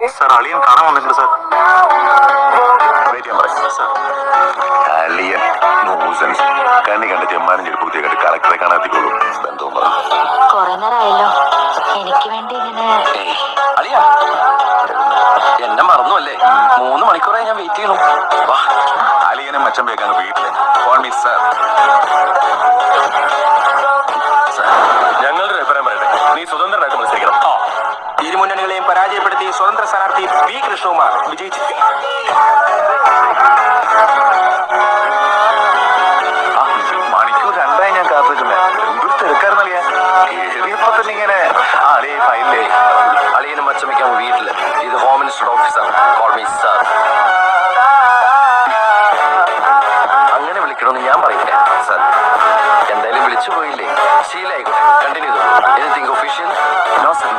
Sir അളിയൻ കാണാൻ വന്നിട്ടുണ്ട് സാർ. വെയിറ്റ് ചെയ്യാൻ പറയും സാർ. അളിയൻ ന്യൂസൻസ് കണ്ണി കണ്ട് ചെമ്മാനും ചെരുപ്പൂത്തിയൊക്കെ കളക്ടറെ കാണാത്തിക്കോളൂ. ബന്ധവും പറഞ്ഞു കൊറേ നേരമായല്ലോ എനിക്ക് വേണ്ടി ഇങ്ങനെ. അളിയ എന്നെ മറന്നുവല്ലേ? 3 മണിക്കൂറായി ഞാൻ വെയിറ്റ് ചെയ്യണു. വാ അളിയനും മച്ചം വേക്കാണ് വീട്ടില്. Phone me sir. ഞങ്ങളുടെ അഭിപ്രായം പറയട്ടെ, നീ സ്വതന്ത്രനായിട്ട് മത്സരിക്കണം. ഇരു മുന്നണികളെയും പരാജയപ്പെടുത്തി സ്വതന്ത്ര സ്ഥാനാർത്ഥി പി കൃഷ്ണകുമാർ വിജയിച്ചു. മണിക്കൂർ 2 ഞാൻ കാത്തിരിക്കുന്നേ. എന്തൊരു തിരക്കായിരുന്നളിയ. കേറിയപ്പോ തന്നെ ഇങ്ങനെ അളിയ ഫൈനലേ. അളിയനും മച്ചമ്മയ്ക്കാണ് വീട്ടില്. ഇത് home minister officer. Call me sir. അങ്ങനെ വിളിക്കണമെന്ന് ഞാൻ പറയില്ല സാർ. എന്തായാലും വിളിച്ചു പോയില്ലേ, ശീലായിക്കോട്ടെ. കണ്ടിന്യൂ ചെയ്തോ. Anything official? No sir.